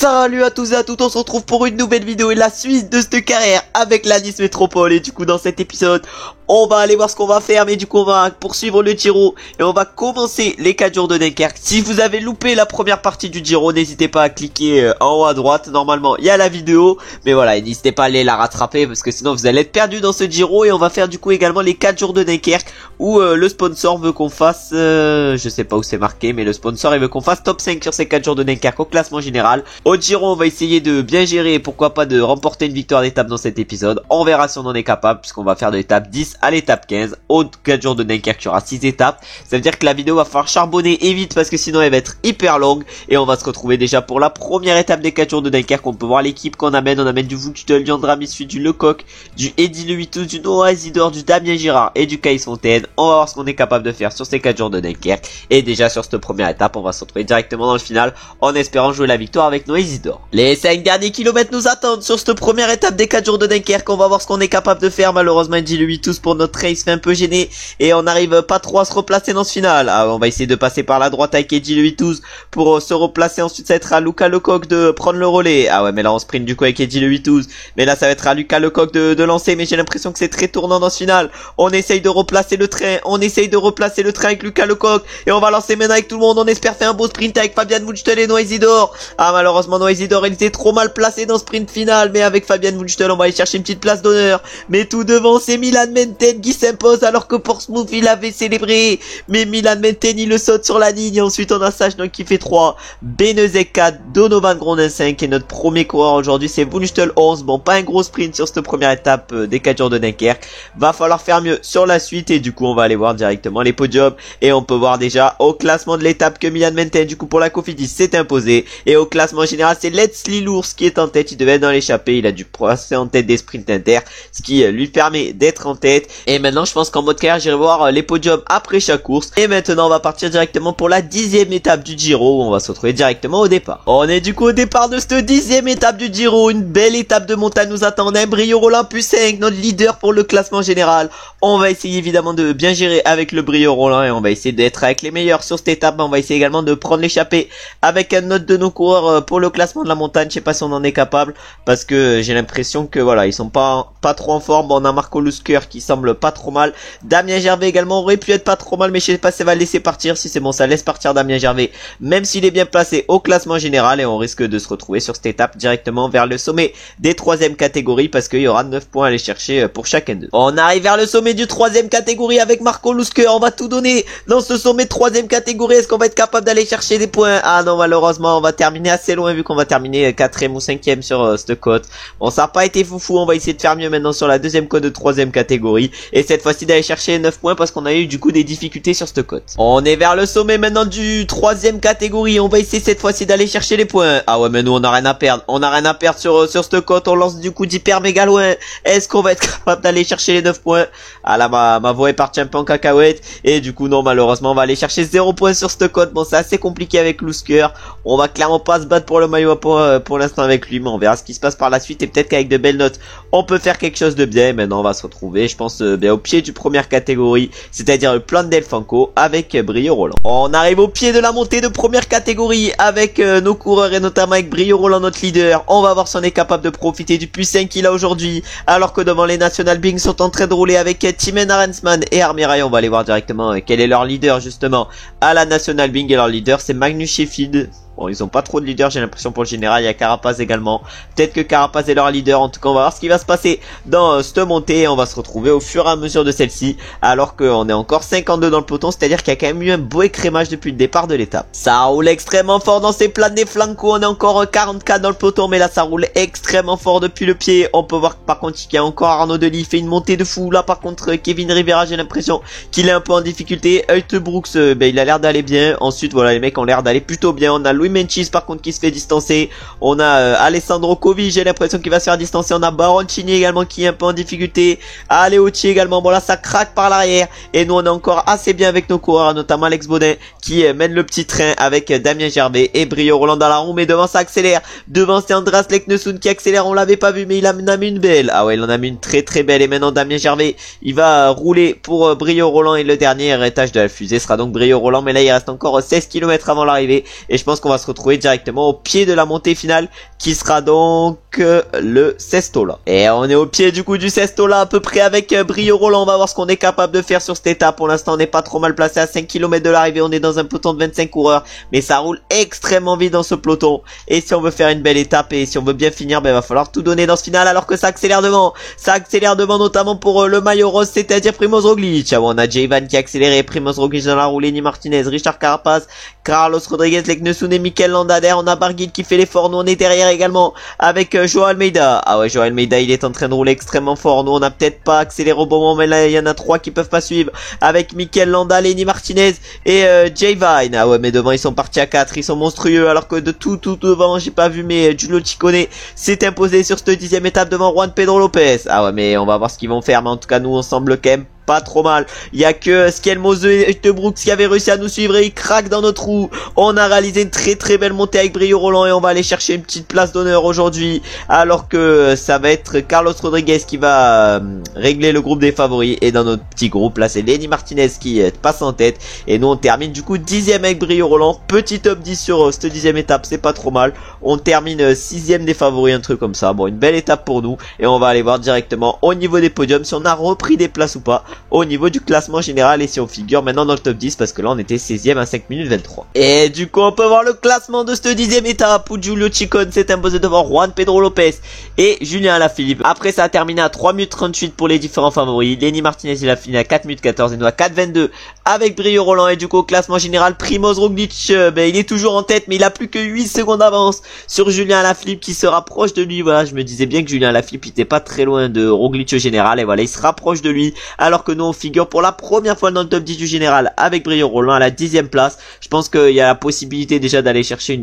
Salut à tous et à toutes, on se retrouve pour une nouvelle vidéo et la suite de cette carrière avec la Nice Métropole. Et du coup dans cet épisode, on va aller voir ce qu'on va faire, mais du coup on va poursuivre le Giro et on va commencer les 4 jours de Dunkerque. Si vous avez loupé la première partie du Giro, n'hésitez pas à cliquer en haut à droite, normalement il y a la vidéo. Mais voilà, n'hésitez pas à aller la rattraper parce que sinon vous allez être perdu dans ce Giro. Et on va faire du coup également les 4 jours de Dunkerque où le sponsor veut qu'on fasse, je sais pas où c'est marqué, mais le sponsor il veut qu'on fasse top 5 sur ces 4 jours de Dunkerque au classement général. Au Giro, on va essayer de bien gérer et pourquoi pas de remporter une victoire d'étape dans cet épisode. On verra si on en est capable puisqu'on va faire de l'étape 10 à l'étape 15. Au 4 jours de Dunkerque, il y aura 6 étapes. Ça veut dire que la vidéo va falloir charbonner et vite parce que sinon elle va être hyper longue. Et on va se retrouver déjà pour la première étape des 4 jours de Dunkerque. On peut voir l'équipe qu'on amène. On amène du Vuctel, du Andra Missu, du Lecoq, du Eddy Lewitus, du Noah Isidore, du Damien Girard et du Caïs Fontaine. On va voir ce qu'on est capable de faire sur ces 4 jours de Dunkerque. Et déjà sur cette première étape, on va se retrouver directement dans le final en espérant jouer la victoire avec Noah Isidore. Les 5 derniers kilomètres nous attendent sur cette première étape des 4 jours de Dunkerque. On va voir ce qu'on est capable de faire. Malheureusement, Eddy Lewitus pour notre race fait un peu gêné et on n'arrive pas trop à se replacer dans ce final. Ah, on va essayer de passer par la droite avec Eddy Lewitus pour se replacer. Ensuite, ça va être à Luca Lecoq de prendre le relais. Ah ouais, mais là on sprint du coup avec Eddy Lewitus. Mais là, ça va être à Luca Lecoq de lancer. Mais j'ai l'impression que c'est très tournant dans ce final. On essaye de replacer le train. On essaye de replacer le train avec Luca Lecoq et on va lancer maintenant avec tout le monde. On espère faire un beau sprint avec Fabian Vuctel et Noah Isidore. Ah, malheureusement, Noah Isidore, il était trop mal placé dans ce sprint final, mais avec Fabian Vuctel on va aller chercher une petite place d'honneur. Mais tout devant c'est Milan Menten qui s'impose alors que Portsmouth il avait célébré, mais Milan Menten il le saute sur la ligne. Et ensuite on a Sajnok qui fait 3, Benezek 4, Donovan Grondin 5 et notre premier coureur aujourd'hui c'est Vuctel 11. Bon, pas un gros sprint sur cette première étape des 4 jours de Dunkerque, va falloir faire mieux sur la suite. Et du coup on va aller voir directement les podiums et on peut voir déjà au classement de l'étape que Milan Menten du coup pour la Cofidis s'est imposé. Et au classement général c'est Leslie Lours qui est en tête. Il devait être dans l'échappée, il a dû passer en tête des sprints inter, ce qui lui permet d'être en tête. Et maintenant je pense qu'en mode carrière j'irai voir les podiums après chaque course. Et maintenant on va partir directement pour la 10e étape du Giro où on va se retrouver directement au départ. On est du coup au départ de cette 10e étape du Giro, une belle étape de montagne nous attend. Un Brio Roland plus 5, notre leader pour le classement général. On va essayer évidemment de bien gérer avec le Brio Roland et on va essayer d'être avec les meilleurs sur cette étape. On va essayer également de prendre l'échappée avec un autre de nos coureurs pour le classement de la montagne. Je sais pas si on en est capable parce que j'ai l'impression que voilà, ils sont pas trop en forme. Bon, on a Marco Lusker qui semble pas trop mal. Damien Gervais également aurait pu être pas trop mal, mais je sais pas si ça va le laisser partir. Si c'est bon, ça laisse partir Damien Gervais, même s'il est bien placé au classement général. Et on risque de se retrouver sur cette étape directement vers le sommet des 3e catégories parce qu'il y aura 9 points à aller chercher pour chacun d'eux. On arrive vers le sommet du 3e catégorie avec Marco Lusker. On va tout donner dans ce sommet de 3e catégorie. Est-ce qu'on va être capable d'aller chercher des points? Ah non, malheureusement, on va terminer assez loin vu qu'on va terminer 4e ou 5e sur cette côte. Bon, ça n'a pas été foufou. On va essayer de faire mieux maintenant sur la 2e côte de 3e catégorie. Et cette fois-ci d'aller chercher 9 points parce qu'on a eu du coup des difficultés sur cette côte. On est vers le sommet maintenant du 3e catégorie. On va essayer cette fois-ci d'aller chercher les points. Ah ouais, mais nous on a rien à perdre. On a rien à perdre sur cette côte. On lance du coup d'hyper méga loin. Est-ce qu'on va être capable d'aller chercher les 9 points? Ah là, ma voix est partie un peu en cacahuète. Et du coup non, malheureusement on va aller chercher 0 points sur cette côte. Bon, c'est assez compliqué avec Lusker. On va clairement pas se battre pour le maillot pour l'instant avec lui, mais on verra ce qui se passe par la suite et peut-être qu'avec de belles notes on peut faire quelque chose de bien. Maintenant on va se retrouver je pense bien au pied du première catégorie, c'est-à-dire le plan del Fanco avec Brio Roland. On arrive au pied de la montée de première catégorie avec nos coureurs et notamment avec Brio Roland notre leader. On va voir si on est capable de profiter du +5 qu'il a aujourd'hui alors que devant les National Bing sont en train de rouler avec Timen Arensman et Armirail. On va aller voir directement quel est leur leader justement à la National Bing et leur leader c'est Magnus Sheffield. Bon, ils ont pas trop de leaders, j'ai l'impression pour le général. Il y a Carapaz également. Peut-être que Carapaz est leur leader. En tout cas, on va voir ce qui va se passer dans cette montée. On va se retrouver au fur et à mesure de celle-ci. Alors qu'on est encore 52 dans le peloton. C'est-à-dire qu'il y a quand même eu un beau écrémage depuis le départ de l'étape. Ça roule extrêmement fort dans ces planes des flancos. On est encore 44 dans le peloton. Mais là, ça roule extrêmement fort depuis le pied. On peut voir que par contre, il y a encore Arnaud Delis. Il fait une montée de fou. Là, par contre, Kevin Rivera, j'ai l'impression qu'il est un peu en difficulté. Hoyt Brooks, il a l'air d'aller bien. Ensuite, voilà, les mecs ont l'air d'aller plutôt bien. On a Louis Menchis par contre qui se fait distancer. On a Alessandro Covi, j'ai l'impression qu'il va se faire distancer. On a Baroncini également qui est un peu en difficulté. Aleotti également. Bon là ça craque par l'arrière. Et nous on est encore assez bien avec nos coureurs, notamment Alex Baudin qui mène le petit train avec Damien Gervais et Brio Roland dans la roue. Mais devant ça accélère. Devant c'est Andras Leknesund qui accélère. On l'avait pas vu mais il en a mis une belle. Ah ouais, il en a mis une très très belle. Et maintenant Damien Gervais il va rouler pour Brio Roland. Et le dernier étage de la fusée sera donc Brio Roland. Mais là il reste encore 16 km avant l'arrivée. Et je pense qu'on va va se retrouver directement au pied de la montée finale qui sera donc le Sestola. Et on est au pied du coup du Sestola à peu près avec brio Roland. On va voir ce qu'on est capable de faire sur cette étape. Pour l'instant on n'est pas trop mal placé à 5 km de l'arrivée. On est dans un peloton de 25 coureurs, mais ça roule extrêmement vite dans ce peloton. Et si on veut faire une belle étape et si on veut bien finir, ben va falloir tout donner dans ce final, alors que ça accélère devant. Ça accélère devant notamment pour le maillot rose, c'est-à-dire Primoz Roglic. Ah, on a Jayvan qui a accéléré, Primoz Roglic dans la roue, Lenny Martinez, Richard Carapaz, Carlos Rodriguez, Leknessoun et Mikel Landa derrière. On a Barguil qui fait l'effort. Nous on est derrière également avec Joao Almeida. Ah ouais, Joao Almeida il est en train de rouler extrêmement fort. Nous on n'a peut-être pas accéléré au bon moment, mais là il y en a 3 qui peuvent pas suivre avec Mikel Landa, Lenny Martinez et Jayvan. Ah ouais, mais devant ils sont partis à 4, ils sont monstrueux, alors que de tout devant j'ai pas vu, mais Giulio Ciccone s'est imposé sur cette 10e étape devant Juan Pedro Lopez. Ah ouais, mais on va voir ce qu'ils vont faire, mais en tout cas nous on semble quand même pas trop mal. Il y a que Skelmose et De Brooks qui avaient réussi à nous suivre et ils craquent dans notre roue. On a réalisé une très belle montée avec brio Roland et on va aller chercher une petite place d'honneur aujourd'hui, alors que ça va être Carlos Rodriguez qui va régler le groupe des favoris. Et dans notre petit groupe là c'est Lenny Martinez qui passe en tête et nous on termine du coup 10e avec brio Roland. Petit top 10 sur cette 10e étape, c'est pas trop mal. On termine 6e des favoris, un truc comme ça. Bon, une belle étape pour nous et on va aller voir directement au niveau des podiums si on a repris des places ou pas au niveau du classement général et si on figure maintenant dans le top 10, parce que là on était 16e à 5 minutes 23. Et du coup on peut voir le classement de cette 10e étape où Giulio Ciccone s'est imposé devant Juan Pedro Lopez et Julien Alaphilippe. Après ça a terminé à 3 minutes 38 pour les différents favoris. Lenny Martinez il a fini à 4 minutes 14 et nous à 4,22 avec brio Roland. Et du coup au classement général, Primoz Roglic il est toujours en tête, mais il a plus que 8 secondes d'avance sur Julien Alaphilippe qui se rapproche de lui. Voilà, je me disais bien que Julien Alaphilippe était pas très loin de Roglic au général, et voilà, il se rapproche de lui, alors que nous on figure pour la première fois dans le top 10 du général avec brio Roland à la 10e place. Je pense qu'il y a la possibilité déjà d'aller chercher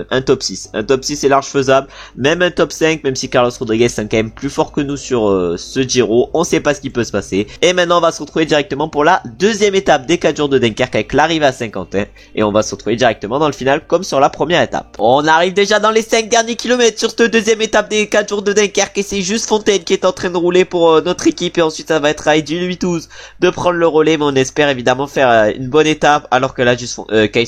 un top 6. Un top 6 est large faisable, même un top 5, même si Carlos Rodriguez est quand même plus fort que nous sur ce Giro. On sait pas ce qui peut se passer. Et maintenant on va se retrouver directement pour la 2e étape des 4 jours de Dunkerque avec l'arrivée à Saint-Quentin. Et on va se retrouver directement dans le final comme sur la première étape. On arrive déjà dans les 5 derniers kilomètres sur cette 2e étape des 4 jours de Dunkerque et c'est juste Fontaine qui est en train de rouler pour notre équipe, et ensuite ça va être à Eddy Louis-12 de prendre le relais, mais on espère évidemment faire une bonne étape, alors que là Just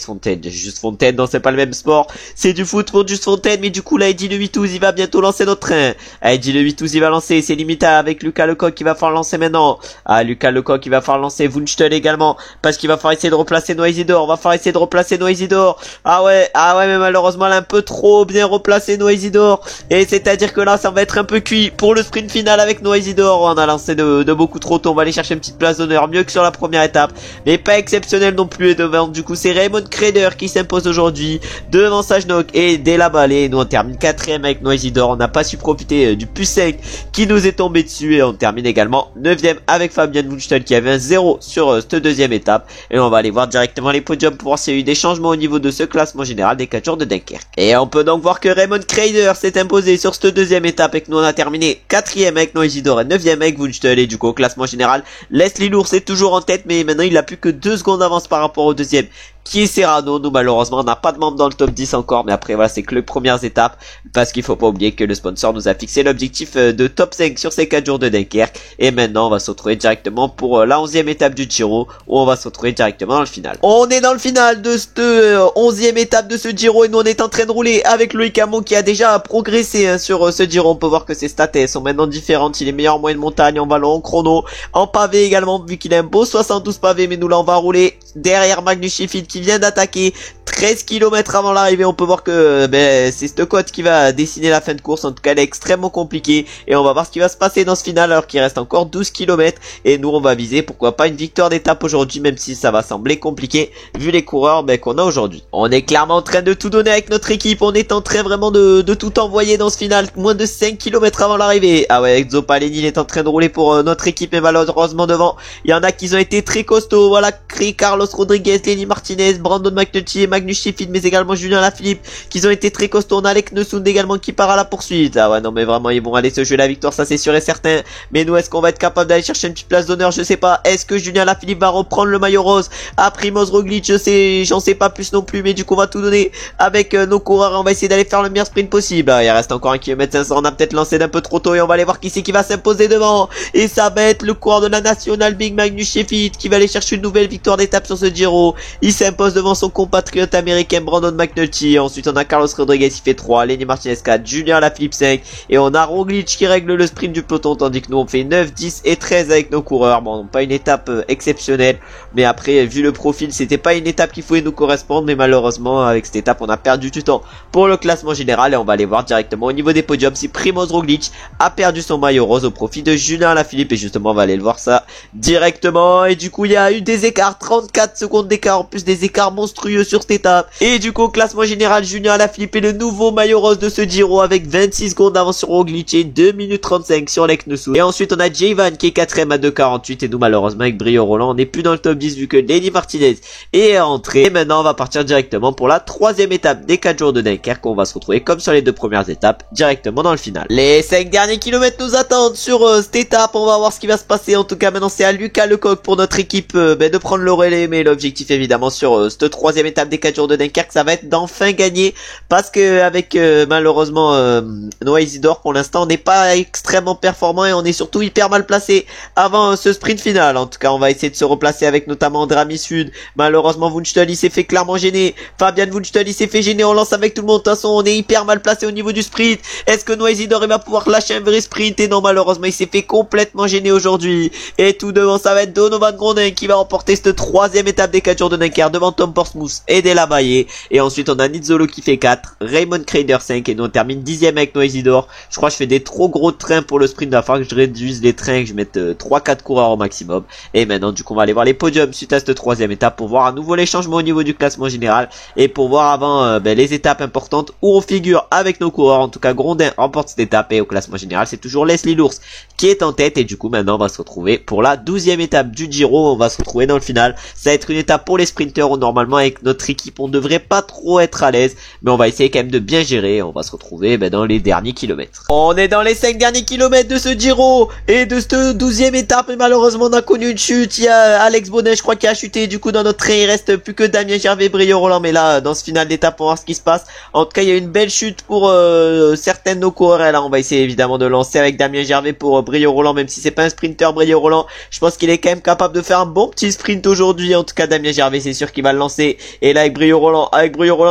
Fontaine, non c'est pas le même sport, c'est du foot pour Just Fontaine, mais du coup là Eddy Louis-12 il va bientôt lancer notre train. Eddy Louis-12 il va lancer, c'est limite avec Lucas Lecoq qui va falloir lancer maintenant. Lucas Lecoq il va falloir lancer, Wunschtel également, parce qu'il va falloir essayer de replacer Noisy-Dor, Ah ouais, mais malheureusement elle a un peu trop bien replacé Noisy-Dor, et c'est-à-dire que là ça va être un peu cuit pour le sprint final avec Noisy-Dor. On a lancé de beaucoup trop tôt, on va aller chercher une petite place d'honneur, mieux que sur la première étape, mais pas exceptionnel non plus. Et devant du coup c'est Raymond Kreder qui s'impose aujourd'hui devant Sajnok et Delabalé. Nous on termine 4ème avec Noisy-Dor, on n'a pas su profiter du plus 5 qui nous est tombé dessus, et on termine également 9ème avec Fabien Wunschtel qui avait un 0 sur cette 2e étape. Et on va aller voir directement les podiums pour voir s'il y a eu des changements au niveau de ce classement général des 4 jours de Dunkerque. Et on peut donc voir que Raymond Kreder s'est imposé sur cette 2e étape et que nous on a terminé 4ème avec Noisy-Dor et 9ème avec Wunschtel. Et du coup au classement général, Leslie Lourdes est toujours en tête, mais maintenant il a plus que 2 secondes d'avance par rapport au deuxième qui est Serrano. Nous malheureusement on n'a pas de membre dans le top 10 encore, mais après voilà, c'est que les premières étapes, parce qu'il faut pas oublier que le sponsor nous a fixé l'objectif de top 5 sur ces 4 jours de Dunkerque. Et maintenant on va se retrouver directement pour la 11e étape du Giro, où on va se retrouver directement dans le final. On est dans le final de cette 11e étape de ce Giro, et nous on est en train de rouler avec Loïc Hamon qui a déjà progressé sur ce Giro. On peut voir que ses stats sont maintenant différentes, il est meilleur en moyenne montagne, en ballon, en chrono, en pavé également, vu qu'il a un beau 72 pavés. Mais nous là on va rouler derrière Magnus Sheffield qui vient d'attaquer 13 km avant l'arrivée. On peut voir que c'est cette cote qui va dessiner la fin de course. En tout cas elle est extrêmement compliquée, et on va voir ce qui va se passer dans ce final, alors qu'il reste encore 12 km. Et nous on va viser pourquoi pas une victoire d'étape aujourd'hui, même si ça va sembler compliqué vu les coureurs qu'on a aujourd'hui. On est clairement en train de tout donner avec notre équipe, on est en train vraiment de tout envoyer dans ce final, moins de 5 km avant l'arrivée. Ah ouais, Exo Paleni il est en train de rouler pour notre équipe, mais malheureusement devant il y en a qui ont été très costauds. Voilà, Carlos Rodriguez, Lenny Martinez, Brandon McNulty et Magnus Sheffield, mais également Julien Alaphilippe qui ont été très costauds. On a Leknessoun également qui part à la poursuite. Ah ouais, non mais vraiment ils vont aller se jouer la victoire, ça c'est sûr et certain. Mais nous, est-ce qu'on va être capable d'aller chercher une petite place d'honneur? Je sais pas. Est-ce que Julien Alaphilippe va reprendre le maillot rose à Primoz Roglic? J'en sais pas plus non plus, mais du coup on va tout donner avec nos coureurs, et on va essayer d'aller faire le meilleur sprint possible. Il reste encore 1 km 500, on a peut-être lancé d'un peu trop tôt, et on va aller voir qui c'est qui va s'imposer devant. Et ça va être le coureur de la National Big Magnus Sheffield qui va aller chercher une nouvelle victoire d'étape sur ce Giro. Il s'impose devant son compatriote américain Brandon McNulty. Ensuite on a Carlos Rodriguez qui fait 3, Lenny Martinez 4, Julien Alaphilippe 5 et on a Roglic qui règle le sprint du peloton, tandis que nous on fait 9, 10 et 13 avec nos coureurs. Bon, pas une étape exceptionnelle, mais après vu le profil c'était pas une étape qui pouvait nous correspondre, mais malheureusement avec cette étape on a perdu du temps pour le classement général et on va aller voir directement au niveau des podiums si Primoz Roglic a perdu son maillot rose au profit de Julien Alaphilippe, et justement on va aller le voir ça directement. Et du coup il y a eu des écarts, 34 secondes d'écart, en plus des écarts monstrueux sur cette étape, et du coup au classement général Julien Alaphilippe est le nouveau maillot rose de ce Giro avec 26 secondes d'avance sur Roglic et 2 minutes 35 sur Leknesou. Et ensuite on a Jayvan qui est 4ème à 2,48 et nous malheureusement avec Brio Roland on n'est plus dans le top 10 vu que Lenny Martinez est entré. Et maintenant on va partir directement pour la 3ème étape des 4 jours de Dunkerque. On va se retrouver comme sur les 2 premières étapes directement dans le final. Les 5 derniers kilomètres nous attendent sur cette étape, on va voir ce qui va se passer. En tout cas maintenant c'est à Lucas Lecoq pour notre équipe de prendre le relais, mais l'objectif évidemment sur cette 3ème étape des 4 jours de Dunkerque ça va être d'enfin gagner, parce que avec malheureusement Noah Isidore pour l'instant on n'est pas extrêmement performant et on est surtout hyper mal placé avant ce sprint final. En tout cas on va essayer de se replacer avec notamment Drami Sud. Malheureusement Wunschtel il s'est fait clairement gêner, Fabian Wunschtel il s'est fait gêner, on lance avec tout le monde. De toute façon on est hyper mal placé au niveau du sprint. Est-ce que Noah Isidore il va pouvoir lâcher un vrai sprint? Et non, malheureusement il s'est fait complètement gêner aujourd'hui. Et tout devant ça va être Donovan Grondin qui va remporter cette 3ème étape des 4 jours de Dunkerque devant Tom Portsmouth et Della Valle. Et ensuite on a Nizzolo qui fait 4, Raymond Kreider 5 et nous on termine 10ème avec Noah Isidore. Je crois que je fais des trop gros trains pour le sprint, il va falloir que je réduise les trains, que je mette 3-4 coureurs au maximum. Et maintenant du coup on va aller voir les podiums suite à cette 3ème étape pour voir à nouveau les changements au niveau du classement général et pour voir avant les étapes importantes où on figure avec nos coureurs. En tout cas Grondin remporte cette étape et au classement général c'est toujours Leslie Lours qui est en tête. Et du coup maintenant on va se retrouver pour la 12ème étape du Giro, on va se retrouver dans le final. Ça va être une étape pour les sprinteurs où normalement avec notre équipe on devrait pas trop être à l'aise, mais on va essayer quand même de bien gérer. On va se retrouver dans les derniers kilomètres. On est dans les 5 derniers kilomètres de ce Giro et de cette 12ème étape, et malheureusement on a connu une chute. Il y a Alex Bonnet je crois qui a chuté, du coup dans notre train il reste plus que Damien Gervais, Brio Roland, mais là dans ce final d'étape on va voir ce qui se passe. En tout cas il y a une belle chute pour certains de nos coureurs, et là on va essayer évidemment de lancer avec Damien Gervais pour Brio Roland, même si c'est pas un sprinter Brio Roland, je pense qu'il est quand même capable de faire un bon petit sprint aujourd'hui. En tout cas Damien Gervais c'est sûr qu'il va le lancer, et là avec Brio Roland,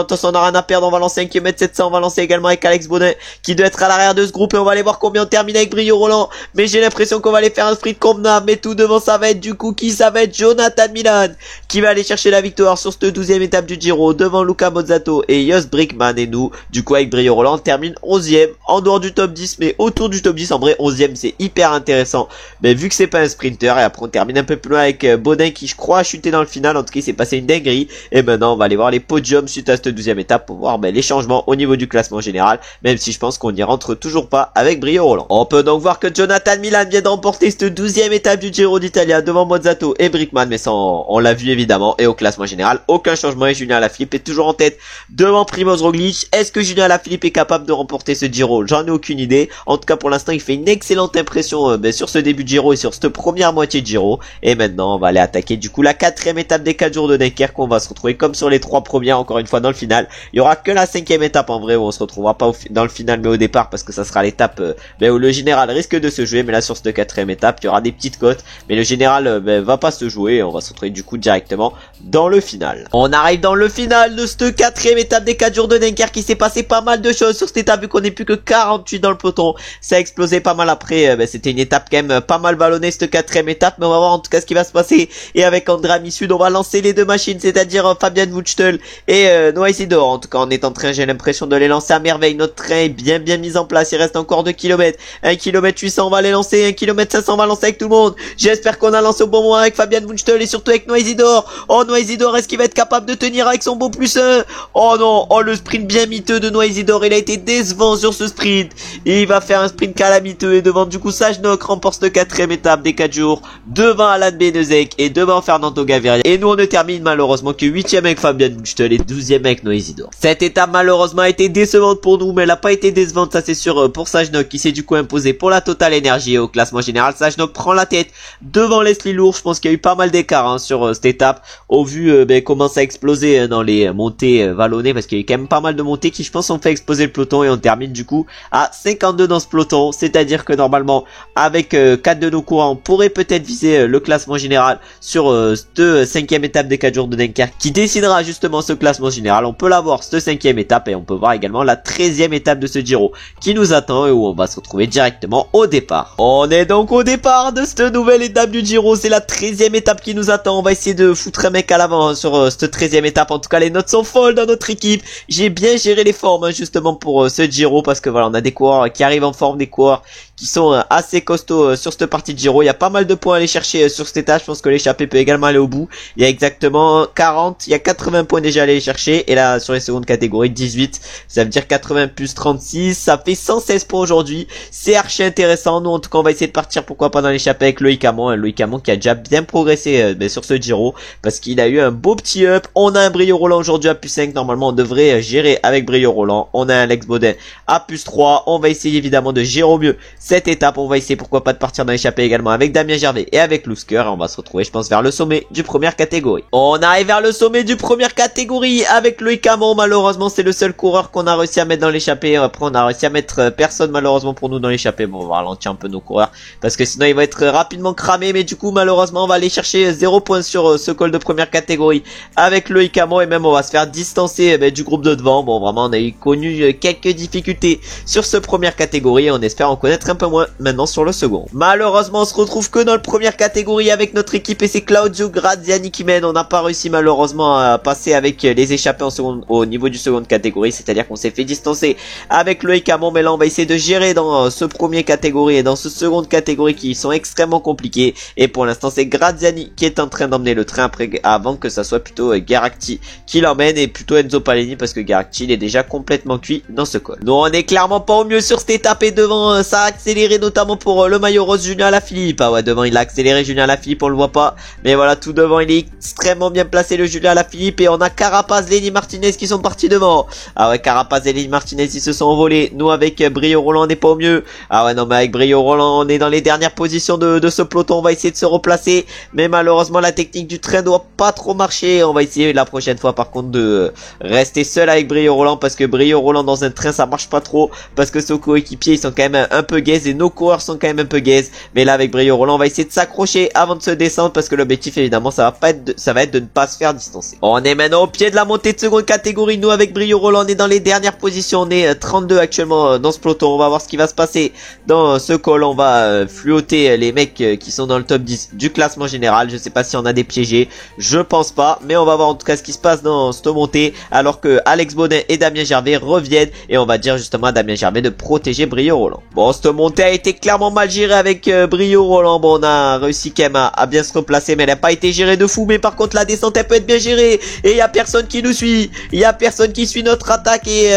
attention on a rien à perdre, on va lancer 1 km 700, on va lancer également avec Alex Bonnet qui doit être à l'arrière de ce groupe, et on va aller voir combien on termine avec Brio Roland, mais j'ai l'impression qu'on va aller faire un sprint convenable. Mais tout devant ça va être du coup qui? Ça va être Jonathan Milan qui va aller chercher la victoire sur cette 12ème étape du Giro devant Luca Mozzato et Jos Brickman. Et nous du coup avec Brio Roland on termine 11ème en dehors du top 10, mais autour du top 10. En vrai 11ème c'est hyper intéressant, mais vu que c'est pas un sprinter. Et après on termine un peu plus loin avec Bodin qui je crois a chuté dans le final. En tout cas il s'est passé une dinguerie, et maintenant on va aller voir les podiums suite à cette 12ème étape pour voir les changements au niveau du classement général, même si je pense qu'on n'y rentre toujours pas avec Brio Roland. On peut donc voir que Jonathan Milan vient de remporter cette 12ème étape du Giro d'Italia devant Mozzato et Brickman, mais ça on l'a vu évidemment. Et au classement général aucun changement, et Julien Alaphilippe est toujours en tête devant Primoz Roglic. Est-ce que Julien Alaphilippe est capable de remporter ce Giro? J'en ai aucune idée. En tout cas pour l'instant il fait une excellente impression sur ce début de Giro et sur cette première moitié de Giro. Et maintenant on va aller attaquer du coup la 4ème étape des 4 jours de Dunkerque. On va se retrouver comme sur les 3 premières encore une fois dans le final. Il y aura que la 5ème étape en vrai où on se retrouvera pas dans le final mais au départ, parce que ça sera l'étape où le général risque de se jouer. Mais là sur cette 4ème étape il y aura des petites côtes, mais le général va pas se jouer, et on va se retrouver du coup directement dans le final. On arrive dans le final de cette 4ème étape des 4 jours de Dunkerque. Il s'est passé pas mal de choses sur cette étape vu qu'on n'est plus que 48 dans le peloton. Ça a explosé pas mal après, c'était une étape quand même pas mal vallonnée cette 4ème étape, mais on va voir en tout cas ce qui va se passer. Et avec Andrami Sud on va lancer les 2 machines, c'est-à-dire Fabian Wunschtel et Noah Isidore. En tout cas on est en train, j'ai l'impression de les lancer à merveille. Notre train est bien mis en place, il reste encore 2 km, 1 km 800 on va les lancer, 1 km 500 on va lancer avec tout le monde. J'espère qu'on a lancé au bon moment avec Fabian Wunschtel et surtout avec Noah Isidore. Oh Noah Isidore, est-ce qu'il va être capable de tenir avec son beau plus 1? Oh non, oh le sprint bien miteux de Noah Isidore, il a été décevant sur ce sprint. Et il va faire un sprint calamiteux, et devant du coup Sajnok remporte cette 4ème étape des 4 jours devant Alan Benezek et devant Fernando Gaviria. Et nous on ne termine malheureusement que 8ème avec Fabian Wunschtel et 12ème avec Noah Isidore. Cette étape malheureusement a été décevante pour nous, mais elle n'a pas été décevante, ça c'est sûr, pour Sajnok qui s'est du coup imposé pour la Total Energy. Au classement général Sajnok prend la tête devant Leslie Lours. Je pense qu'il y a eu pas mal d'écart sur cette étape au vu comment ça a explosé dans les montées vallonnées, parce qu'il y a eu quand même pas mal de montées qui je pense ont fait exploser le peloton. Et on termine du coup à 52 dans ce peloton, c'est-à-dire que normalement avec 4 de nos courants on pourrait peut-être viser le classement général sur cette 5ème étape des 4 jours de Dunkerque qui décidera justement justement ce classement général, on peut la voir cette 5e étape et on peut voir également la 13e étape de ce Giro qui nous attend et où on va se retrouver directement au départ. On est donc au départ de cette nouvelle étape du Giro, c'est la 13e étape qui nous attend. On va essayer de foutre un mec à l'avant sur cette 13e étape. En tout cas les notes sont folles dans notre équipe. J'ai bien géré les formes justement pour ce Giro parce que voilà, on a des coureurs qui arrivent en forme, des coureurs qui sont assez costauds sur cette partie de Giro. Il y a pas mal de points à aller chercher sur cette étape. Je pense que l'échappée peut également aller au bout. Il y a exactement 40, il y a 80 points déjà à aller chercher. Et là, sur les secondes catégories, 18. Ça veut dire 80 plus 36. Ça fait 116 points aujourd'hui. C'est archi intéressant. Nous, en tout cas, on va essayer de partir, pourquoi pas, dans l'échappée avec Loïc Hamon. Loïc Hamon qui a déjà bien progressé sur ce Giro. Parce qu'il a eu un beau petit up. On a un Brio Roland aujourd'hui à plus 5. Normalement, on devrait gérer avec Brio Roland. On a un Alex Baudin à plus 3. On va essayer évidemment de gérer au mieux cette étape. On va essayer pourquoi pas de partir dans l'échappée également avec Damien Gervais et avec Lousker. On va se retrouver je pense vers le sommet du première catégorie. On arrive vers le sommet du première catégorie avec Loïc Hamon. Malheureusement c'est le seul coureur qu'on a réussi à mettre dans l'échappée. Après on a réussi à mettre personne malheureusement pour nous dans l'échappée. Bon on va ralentir un peu nos coureurs parce que sinon il va être rapidement cramé. Mais du coup malheureusement on va aller chercher 0 points sur ce col de première catégorie avec Loïc Hamon. Et même on va se faire distancer du groupe de devant. Bon vraiment on a connu quelques difficultés sur ce première catégorie. On espère en connaître un peu moins maintenant sur le second. Malheureusement on se retrouve que dans le première catégorie avec notre équipe et c'est Claudio Graziani qui mène. On n'a pas réussi malheureusement à passer avec les échappés en seconde, au niveau du seconde catégorie, c'est-à-dire qu'on s'est fait distancer avec Loïc Hamon. Mais là on va essayer de gérer dans ce premier catégorie et dans ce seconde catégorie qui sont extrêmement compliqués. Et pour l'instant c'est Graziani qui est en train d'emmener le train après, avant que ça soit plutôt Garacti qui l'emmène et plutôt Enzo Paleni parce que Garacti il est déjà complètement cuit dans ce col. Nous on est clairement pas au mieux sur cette étape et devant ça a accéléré notamment pour le maillot rose Julien Alaphilippe. Ah ouais devant il a accéléré Julien Alaphilippe, on le voit pas mais voilà tout devant il est extrêmement bien placé le Julien Alaphilippe. Et on a Carapaz, Lenny Martinez qui sont partis devant. Ah ouais Carapaz et Lenny Martinez ils se sont envolés. Nous avec Brio Roland on n'est pas au mieux. Ah ouais non mais avec Brio Roland on est dans les dernières positions de ce peloton. On va essayer de se replacer mais malheureusement la technique du train doit pas trop marcher. On va essayer la prochaine fois par contre de rester seul avec Brio Roland parce que Brio Roland dans un train ça marche pas trop parce que ses coéquipiers ils sont quand même un peu gaze et nos coureurs sont quand même un peu gaze. Mais là avec Brio Roland on va essayer de s'accrocher avant de se descendre parce que l'objectif évidemment ça va être de ne pas se faire distancer. On est maintenant au pied de la montée de seconde catégorie. Nous avec Brio Roland on est dans les dernières positions. On est 32 actuellement dans ce peloton. On va voir ce qui va se passer dans ce col. On va fluoter les mecs qui sont dans le top 10 du classement général. Je sais pas si on a des piégés, je pense pas, mais on va voir en tout cas ce qui se passe dans cette montée alors que Alex Baudin et Damien Gervais reviennent et on va dire justement à Damien Gervais de protéger Brio Roland. Bon cette montée a été clairement mal gérée avec Brio Roland. Bon on a réussi quand même à bien se replacer mais elle n'a pas été gérée de fou. Mais par contre la descente elle peut être bien gérée et il y a personne qui nous suit. Il y a personne qui suit notre attaque et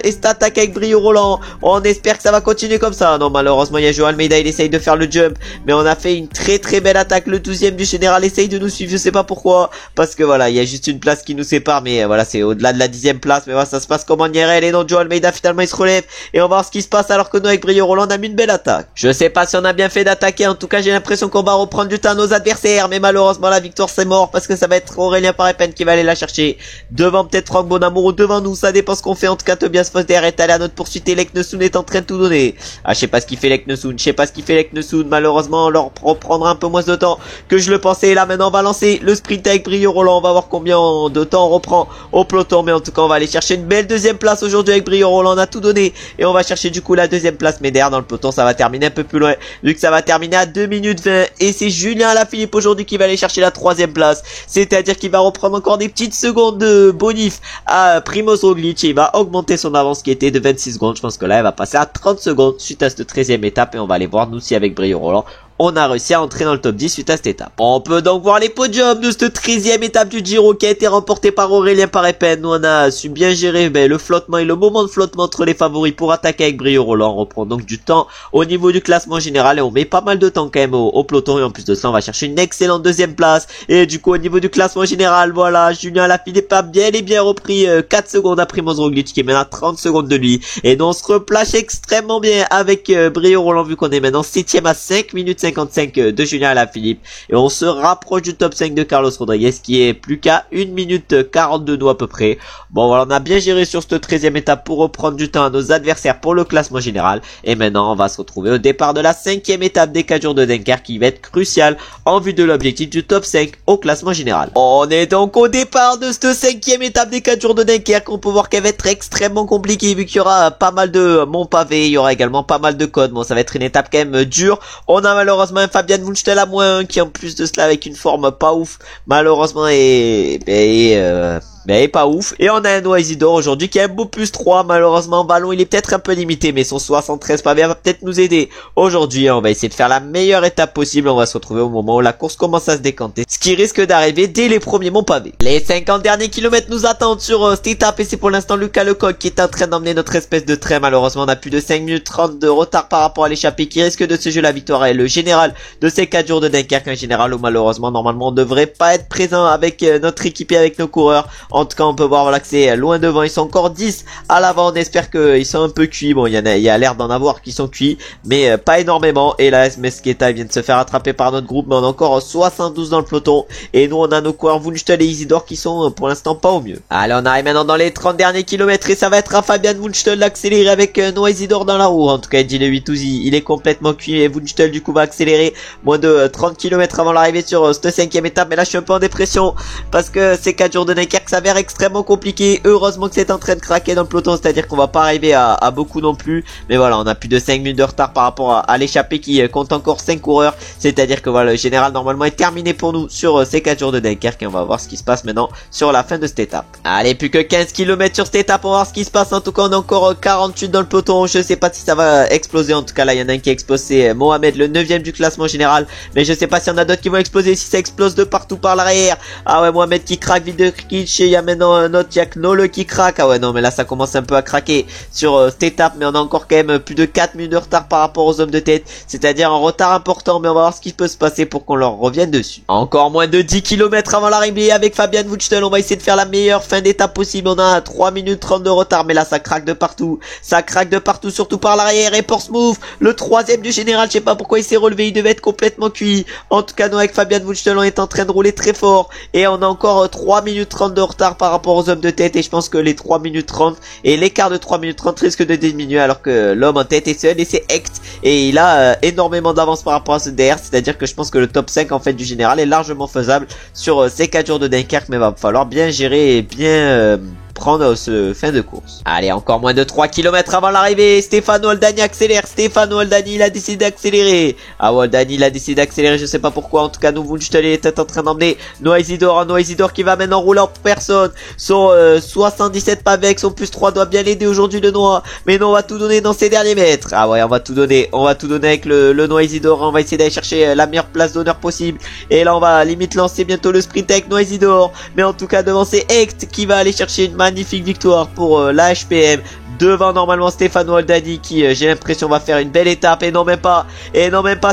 cette attaque avec Brio Roland. On espère que ça va continuer comme ça. Non malheureusement il y a Joao Almeida, il essaye de faire le jump mais on a fait une très belle attaque. Le 12e du général essaye de nous suivre, je sais pas pourquoi parce que voilà il y a juste une place qui nous sépare mais voilà c'est au-delà de la 10e place. Mais voilà ça se passe comme en IRL et non Joao Almeida finalement il se relève et on va voir ce qui se passe alors que nous avec Brio Roland on a mis une belle attaque. Je sais pas si on a bien fait d'attaquer, en tout cas j'ai l'impression qu'on va reprendre du temps à nos adversaires mais malheureusement la victoire c'est mort parce que ça va être Aurélien Paré-Pen qui va aller la chercher devant peut-être Franck Bonamour ou devant nous, ça dépend ce qu'on fait. En tout cas Tobias Foster est allé à notre poursuite et Leknessoun est en train de tout donner. Ah je sais pas ce qu'il fait Leknessoun, malheureusement on leur prendra un peu moins de temps que je le pensais. Et là maintenant on va lancer le sprint avec Brio Roland, on va voir combien de temps on reprend au peloton mais en tout cas on va aller chercher une belle deuxième place aujourd'hui avec Brio Roland. On a tout donné et on va chercher du coup la deuxième place mais derrière dans le peloton ça va terminer un peu plus loin vu que ça va terminer à 2 minutes 20 et c'est Julien Alaphilippe aujourd'hui qui va aller chercher la 3e place, c'est-à-dire qu'il va reprendre encore des petites secondes de bonif à Primoz Roglic et il va augmenter son avance qui était de 26 secondes. Je pense que là elle va passer à 30 secondes suite à cette 13e étape et on va aller voir nous si avec Brio Roland on a réussi à entrer dans le top 10 suite à cette étape. On peut donc voir les podiums de cette 13e étape du Giro qui a été remportée par Aurélien Paré-Pen. Nous on a su bien gérer le flottement et le moment de flottement entre les favoris pour attaquer avec Brio Roland. On reprend donc du temps au niveau du classement général et on met pas mal de temps quand même au peloton et en plus de ça on va chercher une excellente 2e place. Et du coup au niveau du classement général voilà Julien Alaphilippe a bien et bien repris 4 secondes à Primoz Roglic qui est maintenant à 30 secondes de lui et nous on se replace extrêmement bien avec Brio Roland vu qu'on est maintenant 7e à 5 minutes 55 de Julien Alaphilippe. Et on se rapproche du top 5 de Carlos Rodriguez qui est plus qu'à 1 minute 40 de nous à peu près. Bon voilà, on a bien géré sur cette 13e étape pour reprendre du temps à nos adversaires pour le classement général. Et maintenant on va se retrouver au départ de la 5e étape des 4 jours de Dunkerque qui va être cruciale en vue de l'objectif du top 5 au classement général. On est donc au départ de cette 5e étape des 4 jours de Dunkerque. On peut voir qu'elle va être extrêmement compliquée vu qu'il y aura pas mal de monts pavés, il y aura également pas mal de codes. Bon, ça va être une étape quand même dure. On a malheureusement un Fabian Wunschtel à moins qui en plus de cela avec une forme pas ouf malheureusement mais pas ouf. Et on a un Noah Isidore aujourd'hui qui a un beau plus 3. Malheureusement, ballon il est peut-être un peu limité, mais son 73 pavés va peut-être nous aider. Aujourd'hui, on va essayer de faire la meilleure étape possible. On va se retrouver au moment où la course commence à se décanter, ce qui risque d'arriver dès les premiers monts pavés. Les 50 derniers kilomètres nous attendent sur cette étape et c'est pour l'instant Lucas Lecoq qui est en train d'emmener notre espèce de train. Malheureusement, on a plus de 5 minutes 30 de retard par rapport à l'échappée qui risque de se jouer la victoire et le général de ces 4 jours de Dunkerque. Un général où malheureusement, normalement, on devrait pas être présent avec notre équipier, avec nos coureurs. En tout cas, on peut voir voilà que c'est loin devant. Ils sont encore 10 à l'avant. On espère qu'ils sont un peu cuits. Bon, il y a l'air d'en avoir qui sont cuits, mais pas énormément. Et là, Mesqueta vient de se faire attraper par notre groupe, mais on a encore 72 dans le peloton. Et nous, on a nos coureurs Wunschtel et Isidore qui sont pour l'instant pas au mieux. Allez, on arrive maintenant dans les 30 derniers kilomètres et ça va être à Fabian Wunschtel d'accélérer avec Noah Isidore dans la roue. En tout cas, Eddy Le Vitouzzi, il est complètement cuit et Wunschtel du coup va accélérer moins de 30 km avant l'arrivée sur cette 5e étape. Mais là, je suis un peu en dépression parce que ces 4 jours de Dunkerque s'avèrent extrêmement compliqué. Heureusement que c'est en train de craquer dans le peloton, c'est-à-dire qu'on va pas arriver à beaucoup non plus. Mais voilà, on a plus de 5 minutes de retard par rapport à l'échappée qui compte encore 5 coureurs. C'est-à-dire que voilà, le général normalement est terminé pour nous sur ces 4 jours de Dunkerque et on va voir ce qui se passe maintenant sur la fin de cette étape. Allez, plus que 15 km sur cette étape, on va voir ce qui se passe. En tout cas, on a encore 48 dans le peloton. Je sais pas si ça va exploser. En tout cas, là, il y en a un qui a explosé, Mohamed, le 9e du classement général. Mais je sais pas si on a d'autres qui vont exploser, si ça explose de partout par l'arrière. Ah ouais, Mohamed qui craque, vite de Krkic, et il y a maintenant un autre, il y a Knolle qui craque. Ah ouais, non, mais là, ça commence un peu à craquer sur cette étape, mais on a encore quand même plus de 4 minutes de retard par rapport aux hommes de tête, c'est-à-dire un retard important, mais on va voir ce qui peut se passer pour qu'on leur revienne dessus. Encore moins de 10 km avant l'arrivée avec Fabian Wunschtel, on va essayer de faire la meilleure fin d'étape possible. On a 3 minutes 30 de retard, mais là, ça craque de partout, surtout par l'arrière, et Portsmouth, le 3e du général, je sais pas pourquoi il s'est relevé, il devait être complètement cuit. En tout cas, nous, avec Fabian Wunschtel, on est en train de rouler très fort, et on a encore 3 minutes 30 de retard par rapport aux hommes de tête, et je pense que les 3 minutes 30 et l'écart de 3 minutes 30 risque de diminuer alors que l'homme en tête est seul et c'est Hecht et il a énormément d'avance par rapport à ce DR, c'est-à-dire que je pense que le top 5 en fait du général est largement faisable sur ces 4 jours de Dunkerque, mais va falloir bien gérer et bien prendre ce fin de course. Allez, encore moins de 3 km avant l'arrivée. Stefano Oldani accélère. Stefano Oldani, il a décidé d'accélérer. Ah, Oldani, il a décidé d'accélérer. Je sais pas pourquoi. En tout cas, nous, Wunschtel est en train d'emmener Noah Isidore. Noah Isidore qui va maintenant rouler en personne. Son 77 pavés avec son plus 3 doit bien l'aider aujourd'hui, le Noah. Mais non, on va tout donner dans ces derniers mètres. Ah ouais, on va tout donner. On va tout donner avec le Noah Isidore. On va essayer d'aller chercher la meilleure place d'honneur possible. Et là, on va limite lancer bientôt le sprint avec Noah Isidore. Mais en tout cas, devant c'est Hecht qui va aller chercher une magnifique victoire pour la HPM devant normalement Stefano Oldani qui j'ai l'impression va faire une belle étape et non même pas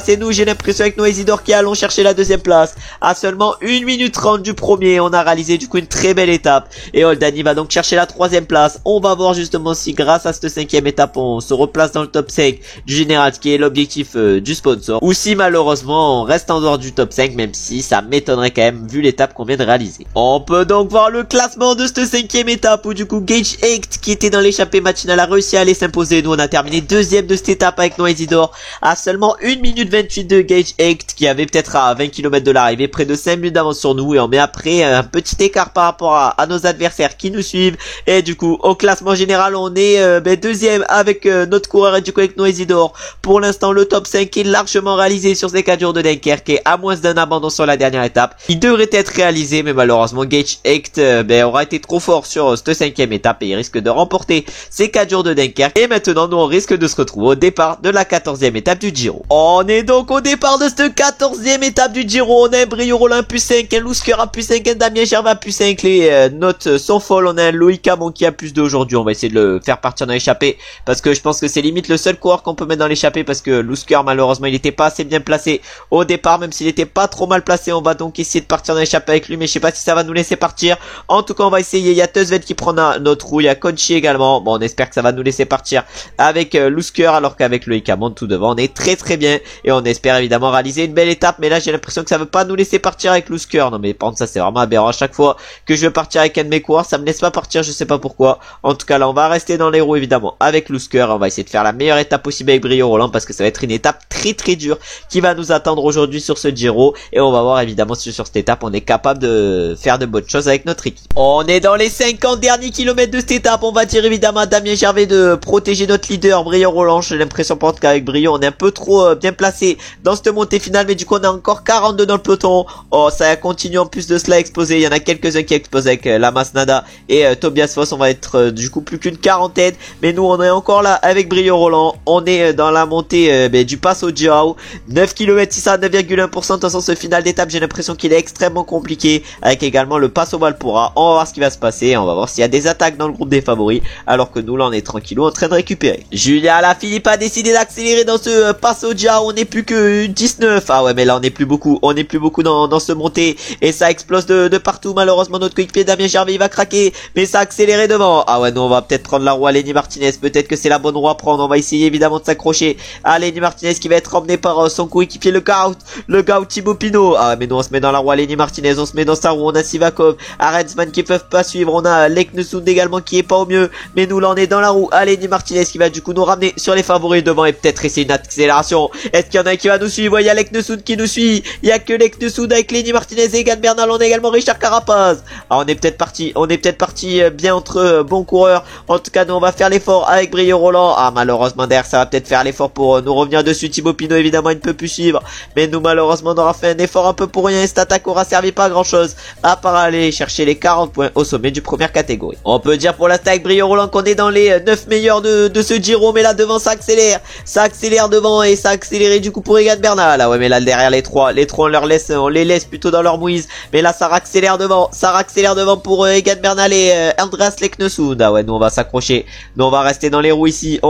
c'est nous, j'ai l'impression avec Noah Isidore qui allons chercher la deuxième place à seulement 1 minute 30 du premier. On a réalisé du coup une très belle étape et Oldani va donc chercher la 3e place. On va voir justement si grâce à cette 5e étape on se replace dans le top 5 du général, ce qui est l'objectif du sponsor, ou si malheureusement on reste en dehors du top 5, même si ça m'étonnerait quand même vu l'étape qu'on vient de réaliser. On peut donc voir le classement de cette 5e étape où du coup Gage Hecht qui était dans l'échappée matinale a réussi à aller s'imposer. Nous on a terminé 2e de cette étape avec Noah Isidore à seulement 1 minute 28 de Gage Hecht qui avait peut-être à 20 km de l'arrivée près de 5 minutes d'avance sur nous, et on met après un petit écart par rapport à nos adversaires qui nous suivent. Et du coup au classement général on est 2e avec notre coureur et du coup avec Noah Isidore. Pour l'instant le top 5 est largement réalisé sur ces 4 jours de Dunkerque et à moins d'un abandon sur la dernière étape. Il devrait être réalisé, mais malheureusement Gage Hecht aura été trop fort sur cette 5e étape et il risque de remporter ces 4 jours de Dunkerque. Et maintenant nous on risque de se retrouver au départ de la 14e étape du Giro. On est donc au départ de cette 14e étape du Giro. On a un Brio Rollin plus 5, un Lousker à plus 5, un Damien Gervais à plus 5. Les notes sont folles. On a un Loïc Hamon qui a plus 2 aujourd'hui. On va essayer de le faire partir dans l'échappée parce que je pense que c'est limite le seul coureur qu'on peut mettre dans l'échappée, parce que Lousker malheureusement il était pas assez bien placé au départ, même s'il était pas trop mal placé. On va donc essayer de partir dans l'échappée avec lui, mais je sais pas si ça va nous laisser partir. En tout cas on va essayer. Il y a Teusveld qui prend notre roue, il y a Conchi également. Bon, on espère que ça va nous laisser partir avec Lusker, alors qu'avec le Ikamonde tout devant on est très bien, et on espère évidemment réaliser une belle étape. Mais là j'ai l'impression que ça veut pas nous laisser partir avec Lusker. Non mais par contre ça c'est vraiment aberrant, à chaque fois que je veux partir avec un de mes coureurs ça me laisse pas partir, je sais pas pourquoi. En tout cas là on va rester dans les roues évidemment avec Lusker, on va essayer de faire la meilleure étape possible avec Brio Roland, parce que ça va être une étape très dure qui va nous attendre aujourd'hui sur ce Giro, et on va voir évidemment si sur cette étape on est capable de faire de bonnes choses avec notre équipe. On est dans les 50 derniers kilomètres de cette étape, on va dire évidemment à Damien Gervais de protéger notre leader Brio Roland. J'ai l'impression par contre qu'avec Brio on est un peu trop bien placé dans cette montée finale, mais du coup on a encore 42 dans le peloton. Oh ça continue en plus de cela à exploser, il y en a quelques-uns qui explosent avec la Masnada et Tobias Foss. On va être du coup plus qu'une quarantaine, mais nous on est encore là avec Brio Roland. On est dans la montée du Passo Joao, 9 km 6 à 9,1%. De toute façon ce final d'étape j'ai l'impression qu'il est extrêmement compliqué, avec également le Passo Valpura. On va voir ce qui va se passer, on va voir s'il y a des attaques dans le groupe des favoris, alors que nous là on est tranquillou en train de récupérer. Julien Alaphilippe a décidé d'accélérer dans ce Passo Joao, on n'est plus que 19. Ah ouais mais là on n'est plus beaucoup, dans ce montée, et ça explose de partout. Malheureusement notre coéquipier Damien Gervais il va craquer, mais ça a accéléré devant. Ah ouais nous on va peut-être prendre la roue à Lenny Martinez, peut-être que c'est la bonne roue à prendre. On va essayer évidemment de s'accrocher à Lenny Martinez qui va être emmené par son coéquipier le Gout Thibaut Pinot. Ah ouais, mais nous on se met dans la roue à Lenny Martinez, on se met dans sa roue. On a Sivakov, Arensman qui peuvent pas suivre, on a Leknesund également qui est pas au mieux, mais nous là on est dans la roue à Lenny Martinez qui va du coup nous ramener sur les favoris devant, et peut-être essayer une accélération. Est-ce qu'il y en a qui va nous suivre? Il y a Leknesund qui nous suit, il y a que Leknesund avec Lenny Martinez et Egan Bernal. On a également Richard Carapaz. Ah on est peut-être parti bien entre bons coureurs. En tout cas nous on va faire l'effort avec Brio Roland. Ah malheureusement derrière ça va peut-être faire l'effort pour nous revenir dessus. Thibaut Pinot évidemment il ne peut plus suivre, mais nous malheureusement on aura fait un effort un peu pour rien, et cette attaque aura servi pas à grand chose à part aller chercher les 40 points au sommet du première catégorie. On peut dire pour l'attaque avec Brio Roland qu'on est dans les 9 meilleurs de ce Giro, mais là devant ça accélère devant, et ça a accéléré du coup pour Egan Bernal. Ah ouais mais là derrière les trois on les laisse plutôt dans leur mouise, mais là ça accélère devant pour Egan Bernal et Andreas Leknesund. Ah ouais nous on va s'accrocher, nous on va rester dans les roues ici,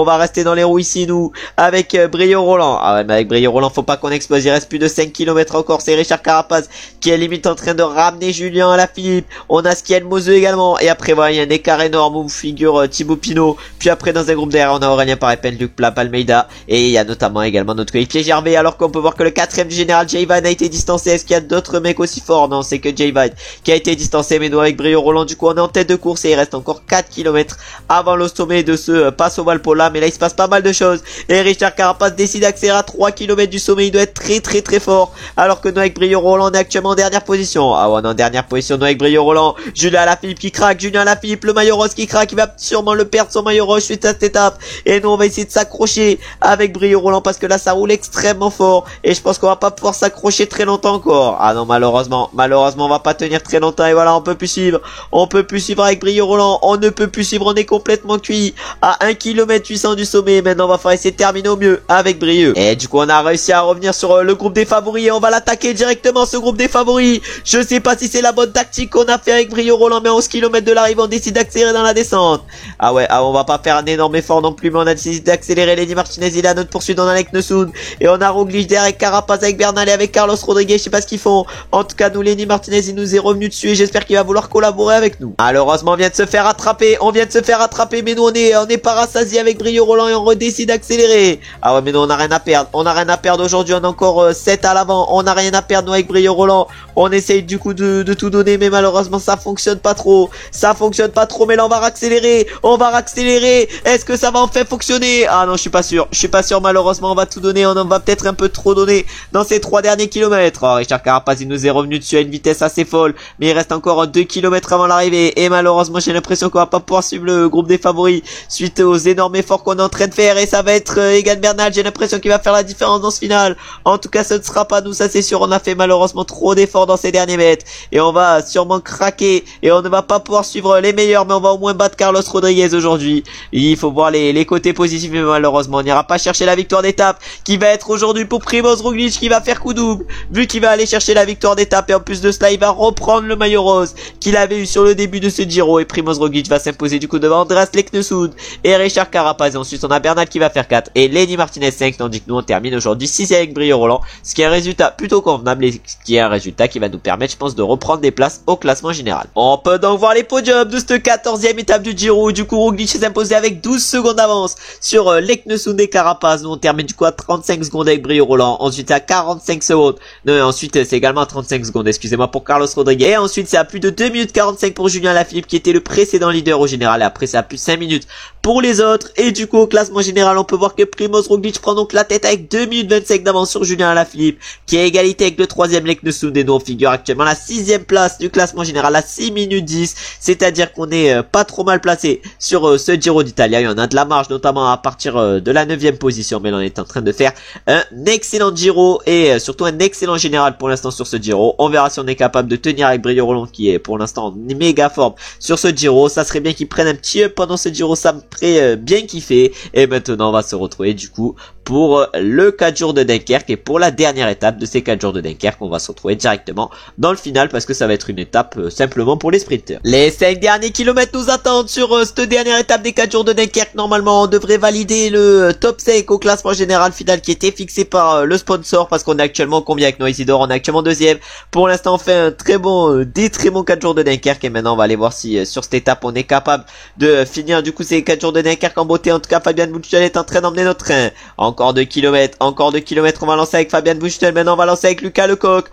nous avec Brio Roland. Ah ouais mais avec Brio Roland faut pas qu'on explose, il reste plus de 5 km encore. C'est Richard Carapaz qui est limite en train de ramener Julien Alaphilippe. On a Skiel Moseux également, et après voilà il y a un écart énorme où figure Thibaut Pinot. Puis après dans un groupe derrière on a Aurélien Parepin, Luc Plap, Almeida, et il y a notamment également notre coéquipier Gervais, alors qu'on peut voir que le 4ème du général Jayvan a été distancé. Est-ce qu'il y a d'autres mecs aussi forts? Non, c'est que Jayvan qui a été distancé, mais nous avec Brio Roland du coup on est en tête de course, et il reste encore 4 km avant le sommet de ce Passo Valpola. Mais là il se passe pas mal de choses, et Richard Carapaz décide d'accélérer à 3 km du sommet. Il doit être très fort, alors que nous avec Brio Roland on est actuellement en dernière position. Ah ouais on est en dernière position nous avec Brio Roland. Julien Alaphilippe qui craque, le maillot rose qui craque, il va sûrement le perdre son maillot rose suite à cette étape, et nous on va essayer de s'accrocher avec Brio Roland parce que là ça roule extrêmement fort, et je pense qu'on va pas pouvoir s'accrocher très longtemps encore. Ah non malheureusement on va pas tenir très longtemps, et voilà on peut plus suivre avec Brio Roland, on ne peut plus suivre, on est complètement cuit à 1 km 800 du sommet. Maintenant on va falloir essayer de terminer au mieux avec Brio, et du coup on a réussi à revenir sur le groupe des favoris, et on va l'attaquer directement ce groupe des favoris. Je sais pas si c'est la bonne tactique qu'on a fait avec Brio Roland, mais à 11 km de l'arrivée on décide d'accélérer dans la descente. Ah ouais on va pas faire un énorme effort non plus, mais on a décidé d'accélérer. Lenny Martinez il est à notre poursuite, on a Leknesund, et on a Roglic derrière, Carapaz avec Bernal et avec Carlos Rodriguez. Je sais pas ce qu'ils font, en tout cas nous Lenny Martinez il nous est revenu dessus, et j'espère qu'il va vouloir collaborer avec nous. Malheureusement on vient de se faire attraper, mais nous on est pas rassasié avec Brio Roland, et on redécide d'accélérer. Ah ouais mais nous on a rien à perdre, aujourd'hui on a encore 7 à l'avant, on a rien à perdre nous avec Brio Roland. On essaye du coup de tout donner, mais malheureusement ça fonctionne pas trop, mais là on va accélérer, est-ce que ça va enfin fonctionner? Ah non je suis pas sûr, malheureusement on va tout donner, on en va peut-être un peu trop donner dans ces 3 derniers kilomètres. Oh, Richard Carapaz il nous est revenu dessus à une vitesse assez folle, mais il reste encore 2 km avant l'arrivée, et malheureusement j'ai l'impression qu'on va pas pouvoir suivre le groupe des favoris suite aux énormes efforts qu'on est en train de faire, et ça va être Egan Bernal, j'ai l'impression qu'il va faire la différence dans ce final. En tout cas ce ne sera pas nous, ça c'est sûr, on a fait malheureusement trop d'efforts dans ces derniers mètres, et on va sûrement craquer, et on ne va pas pouvoir suivre les meilleurs, mais on va au moins battre Carlos Rodriguez aujourd'hui. Il faut voir les côtés positifs, mais malheureusement on n'ira pas chercher la victoire d'étape qui va être aujourd'hui pour Primoz Roglic, qui va faire coup double vu qu'il va aller chercher la victoire d'étape, et en plus de cela il va reprendre le maillot rose qu'il avait eu sur le début de ce Giro, et Primoz Roglic va s'imposer du coup devant Andreas Leknesund et Richard Carapaz, et ensuite on a Bernal qui va faire 4 et Lenny Martinez 5, tandis que Nous on termine aujourd'hui 6ème avec Brio Roland, ce qui est un résultat plutôt convenable et ce qui est un résultat qui va nous permettre je pense de reprendre des places au classement général. On peut donc voir les podiums de cette 14ème étape du Giro. Du coup Roglic s'est imposé avec 12 secondes d'avance sur Leknesund et Carapaz. Nous on termine du coup à 35 secondes avec Brio Roland, ensuite à 45 secondes, non, ensuite c'est également à 35 secondes, excusez-moi, pour Carlos Rodriguez, et ensuite c'est à plus de 2 minutes 45 pour Julien Lafilippe qui était le précédent leader au général, et après c'est à plus de 5 minutes pour les autres. Et du coup au classement général on peut voir que Primož Roglic prend donc la tête avec 2 minutes 25 d'avance sur Julien Lafilippe qui est à égalité avec le 3ème Leknesund, et nous on figure actuellement à la 6ème place du classement général à 6 minutes 10, c'est-à-dire qu'on est pas trop mal placé sur ce Giro d'Italia. Il y en a de la marge notamment à partir de la 9ème position, mais on est en train de faire un excellent Giro et surtout un excellent général pour l'instant sur ce Giro. On verra si on est capable de tenir avec Brio Roland qui est pour l'instant en méga forme sur ce Giro. Ça serait bien qu'il prenne un petit up pendant ce Giro, ça me ferait bien kiffer. Et maintenant on va se retrouver du coup pour le 4 jours de Dunkerque, et pour la dernière étape de ces 4 jours de Dunkerque on va se retrouver directement dans le final parce que ça va être une étape simplement pour les sprinters. Les 5 derniers kilomètres nous attendent sur cette dernière étape des 4 jours de Dunkerque. Normalement on devrait valider le top 5 au classement général final qui était fixé par le sponsor, parce qu'on est actuellement combien avec Noisy-d'Or, on est actuellement 2ème. Pour l'instant on fait un très bon, des très bons 4 jours de Dunkerque, et maintenant on va aller voir si sur cette étape on est capable de finir du coup ces 4 jours de Dunkerque en beauté. En tout cas Fabian Buchtel est en train d'emmener notre train. Encore 2 kilomètres, on va lancer avec Fabian Buchtel, maintenant on va lancer avec Lucas Lecoq,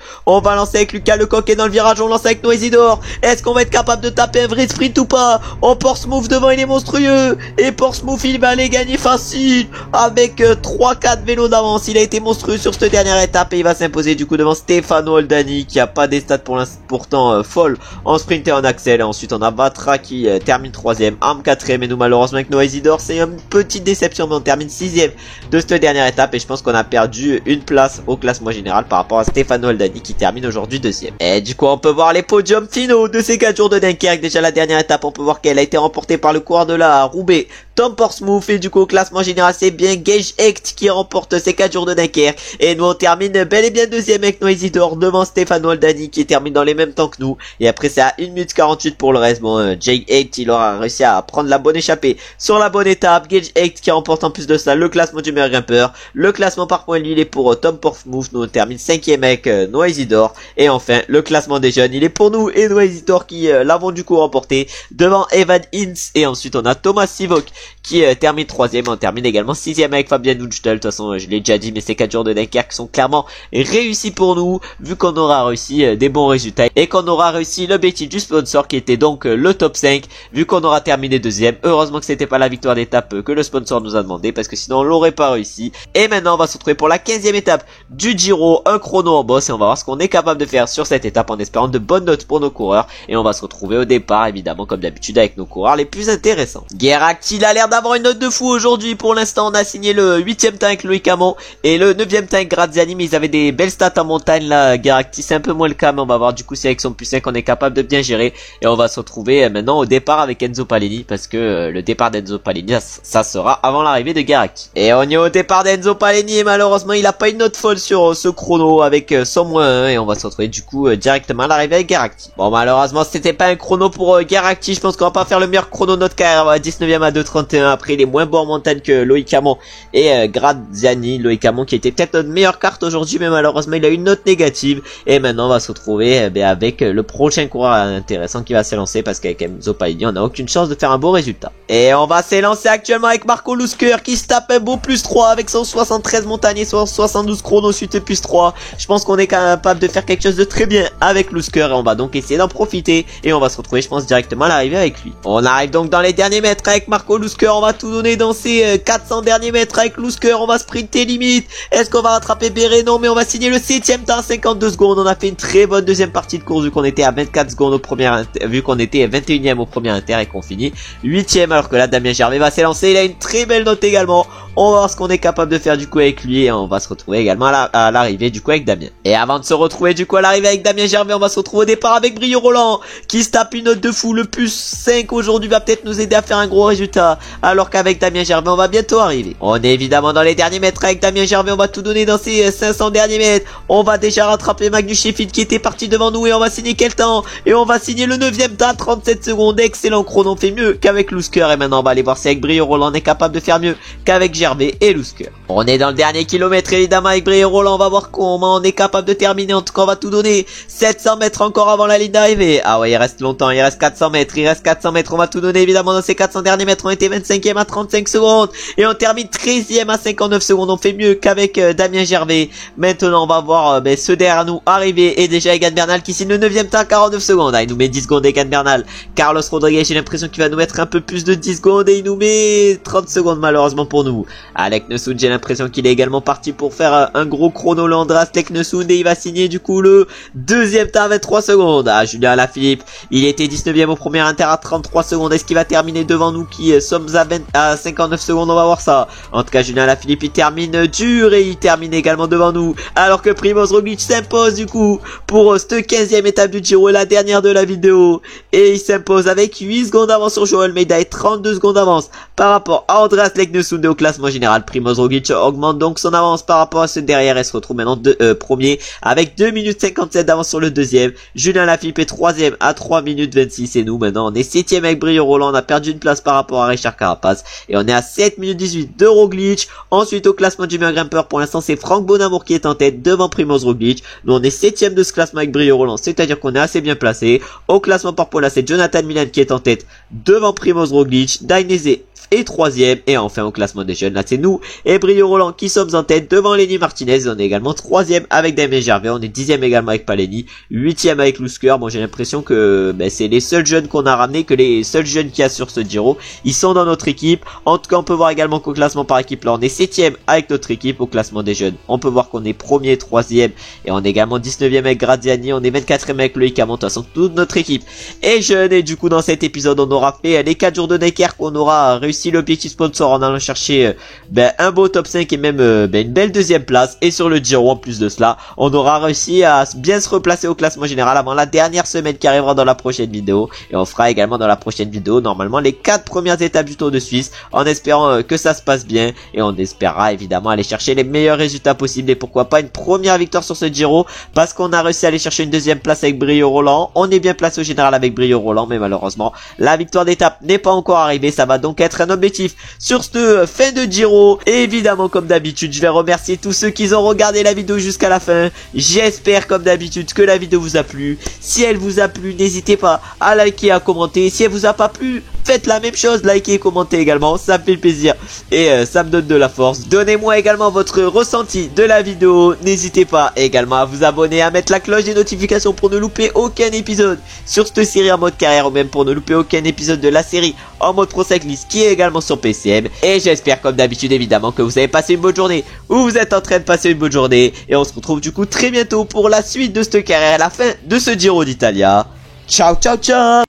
et dans le virage on lance avec Noisy-d'Or. Est-ce qu'on va être capable de taper un vrai sprint ou pas? Portsmouth devant, il est monstrueux, et Portsmouth il va aller gagner facile avec 3-4 vélos d'avance. Il a été monstrueux sur cette dernière étape et il va s'imposer du coup devant Stefano Oldani qui a pas des stats pour l'instant pourtant folles en sprint et en axel. Et ensuite on a Batra qui termine 3ème, Arm 4ème, et nous malheureusement avec Noisy-d'Or c'est une petite déception, mais on termine 6ème de cette dernière étape, et je pense qu'on a perdu une place au classement général par rapport à Stefano Oldani qui termine aujourd'hui 2ème. Et du coup on peut voir les podiums finaux de ces 4 jours de Dunkerque. Déjà la dernière étape on peut voir qu'elle a été remportée par le coureur de la Roubaix Tom Portsmouth, et du coup au classement général c'est bien Gage Hecht qui remporte ces 4 jours de Dunkerque, et nous on termine bel et bien 2ème avec Noisy-d'Or devant Stefano Oldani qui termine dans les mêmes temps que nous, et après c'est à 1 minute 48 pour le reste. Bon, Jake Hecht il aura réussi à prendre la bonne échappée sur la bonne étape. Gage Hecht qui remporte en plus de ça le classement du meilleur grimpeur. Le classement par points lui il est pour Tom Portsmouth, nous on termine 5ème avec Noisy-d'Or, et enfin le classement des jeunes il est pour nous et Noisy-d'Or qui l'avons du coup remporté devant Evan Ince, et ensuite on a Thomas Sivok qui termine 3ème. On termine également 6ème avec Fabian Buchtel. De toute façon je l'ai déjà dit, mais ces 4 jours de Dunkerque sont clairement réussis pour nous vu qu'on aura réussi des bons résultats et qu'on aura réussi l'objectif du sponsor qui était donc le top 5, vu qu'on aura terminé 2ème. Heureusement que c'était pas la victoire d'étape que le sponsor nous a demandé, parce que sinon on l'aurait pas réussi. Et maintenant on va se retrouver pour la 15ème étape du Giro, un chrono en boss, et on va voir ce qu'on est capable de faire sur cette étape en espérant de bonnes notes pour nos coureurs. Et on va se retrouver au départ évidemment comme d'habitude avec nos coureurs les plus intéressants. Guérac il a l'air d'avoir une note de fou aujourd'hui. Pour l'instant on a signé le 8ème temps avec Loïc Hamon et le 9ème temps avec Graziani, mais ils avaient des belles stats en montagne là. Guéracti c'est un peu moins le cas, mais on va voir du coup si avec son plus 5 on est capable de bien gérer. Et on va se retrouver maintenant au départ avec Enzo Paleni, parce que le départ d'Enzo Paleni ça sera avant l'arrivée de Guéracti. Et on est au départ d'Enzo Paleni, et malheureusement il a pas une note folle sur ce chrono avec son -1, et on va se retrouver du coup directement à l'arrivée avec Guéracti. Bon malheureusement c'était pas un chrono pour Guéracti, je pense qu'on va pas faire le meilleur chrono de notre carrière, à 19ème à 2,31. Après il est moins bon en montagne que Loïc Hamon et Graziani. Loïc Hamon qui était peut-être notre meilleure carte aujourd'hui, mais malheureusement il a une note négative. Et maintenant on va se retrouver avec le prochain coureur intéressant qui va s'élancer, parce qu'avec Enzo Paleni on n'a aucune chance de faire un beau résultat. Et on va s'élancer actuellement avec Marco Lusker qui se tape un beau +3 avec son 73 montagne et son 72 chrono suite +3. Je pense qu'on est capable de faire quelque chose de très bien avec Lusker, et on va donc essayer d'en profiter, et on va se retrouver je pense directement à l'arrivée avec lui. On arrive donc dans les derniers mètres avec Marco Lusker, on va tout donner dans ces 400 derniers mètres avec Lusker, on va sprinter limite. Est-ce qu'on va rattraper Béré? Non, mais on va signer le 7ème temps, 52 secondes. On a fait une très bonne deuxième partie de course vu qu'on était à 24 secondes au premier vu qu'on était 21ème au premier inter, et qu'on finit 8ème, alors que là Damien Gervais va s'élancer. Il a une très belle note également. On va voir ce qu'on est capable de faire du coup avec lui, et on va se retrouver également à l'arrivée du coup avec Damien. Et avant de se retrouver du coup à l'arrivée avec Damien Gervais, on va se retrouver au départ avec Brio Roland qui se tape une note de fou. Le +5 aujourd'hui va peut-être nous aider à faire un gros résultat. alors qu'avec Damien Gervais on va bientôt arriver. On est évidemment dans les derniers mètres avec Damien Gervais, on va tout donner dans ces 500 derniers mètres. On va déjà rattraper Magnus Sheffield qui était parti devant nous et on va signer quel temps? Et on va signer le 9ème temps, 37 secondes, excellent chrono, on fait mieux qu'avec Lousker. Et maintenant on va aller voir si avec Brio Roland on est capable de faire mieux qu'avec Gervais et Lousker. On est dans le dernier kilomètre évidemment avec Brio Roland, on va voir comment on est capable de terminer, en tout cas on va tout donner. 700 mètres encore avant la ligne d'arrivée. Ah ouais, il reste longtemps, il reste 400 mètres, on va tout donner évidemment dans ces 400 derniers mètres. On était 25ème à 35 secondes et on termine 13ème à 59 secondes, on fait mieux qu'avec Damien Gervais. Maintenant on va voir ce derrière nous arriver et déjà Egan Bernal qui signe le 9ème temps à 49 secondes. Ah, il nous met 10 secondes Egan Bernal. Carlos Rodriguez, j'ai l'impression qu'il va nous mettre un peu plus de 10 secondes et il nous met 30 secondes malheureusement pour nous. Alec Nessoun, j'ai l'impression qu'il est également parti pour faire un gros chrono, le Andras Nessoun, et il va signer du coup le 2ème temps à 23 secondes. Ah, Julien Alaphilippe, il était 19ème au premier inter à 33 secondes. Est-ce qu'il va terminer devant nous qui sommes à 59 secondes? On va voir ça. En tout cas, Julien Alaphilippe, il termine dur et il termine également devant nous. Alors que Primož Roglič s'impose du coup pour cette 15ème étape du Giro, la dernière de la vidéo. Et il s'impose avec 8 secondes d'avance sur Joao Almeida et 32 secondes d'avance par rapport à Andras Leknesund au classement général. Primož Roglič augmente donc son avance par rapport à ce derrière et se retrouve maintenant premier avec 2 minutes 57 d'avance sur le deuxième. Julien Alaphilippe est 3ème à 3 minutes 26 et nous maintenant on est 7ème avec Brio Roland. On a perdu une place par rapport à Richard Carapaz et on est à 7 minutes 18 de Roglič. Ensuite au classement du meilleur grimpeur pour l'instant c'est Franck Bonamour qui est en tête devant Primož Roglič. Nous on est 7ème de ce classement avec Brio Roland, c'est à dire qu'on est assez bien placé. Au classement par points là c'est Jonathan Milan qui est en tête devant Primož Roglič. Dainese et 3ème et enfin au classement des jeunes là c'est nous et Brio Roland qui sommes en tête devant Lenny Martinez. On est également 3ème avec Damien Gervais, on est 10ème également avec Paleni, 8ème avec Lousker. Bon, j'ai l'impression que c'est les seuls jeunes qu'on a ramenés, que les seuls jeunes qu'il y a sur ce Giro, ils sont dans notre équipe. En tout cas on peut voir également qu'au classement par équipe là on est 7ème avec notre équipe. Au classement des jeunes on peut voir qu'on est 1er, 3ème et on est également 19ème avec Graziani, on est 24ème avec Loïc Hamon, de toute façon toute notre équipe est jeune. Et du coup dans cet épisode on aura fait les 4 jours de Necker, qu'on aura réussi l'objectif sponsor en allant chercher un beau top 5 et même une belle 2ème place. Et sur le Giro en plus de cela on aura réussi à bien se replacer au classement général avant la dernière semaine qui arrivera dans la prochaine vidéo. Et on fera également dans la prochaine vidéo normalement les 4 premières étapes du Tour de Suisse, en espérant que ça se passe bien. Et on espérera évidemment aller chercher les meilleurs résultats possibles et pourquoi pas une première victoire sur ce Giro, parce qu'on a réussi à aller chercher une 2ème place avec Brio Roland. On est bien placé au général avec Brio Roland, mais malheureusement la victoire d'étape n'est pas encore arrivée. Ça va donc être un objectif sur cette fin de Giro. Et évidemment comme d'habitude je vais remercier tous ceux qui ont regardé la vidéo jusqu'à la fin. J'espère comme d'habitude que la vidéo vous a plu. Si elle vous a plu, n'hésitez pas à liker, à commenter. Si elle vous a pas plu, faites la même chose, likez et commentez également, ça me fait plaisir et ça me donne de la force. Donnez-moi également votre ressenti de la vidéo. N'hésitez pas également à vous abonner, à mettre la cloche des notifications pour ne louper aucun épisode sur cette série en mode carrière, ou même pour ne louper aucun épisode de la série en mode pro cycliste qui est également sur PCM. Et j'espère comme d'habitude évidemment que vous avez passé une bonne journée, ou vous êtes en train de passer une bonne journée, et on se retrouve du coup très bientôt pour la suite de cette carrière, à la fin de ce Giro d'Italia. Ciao ciao ciao.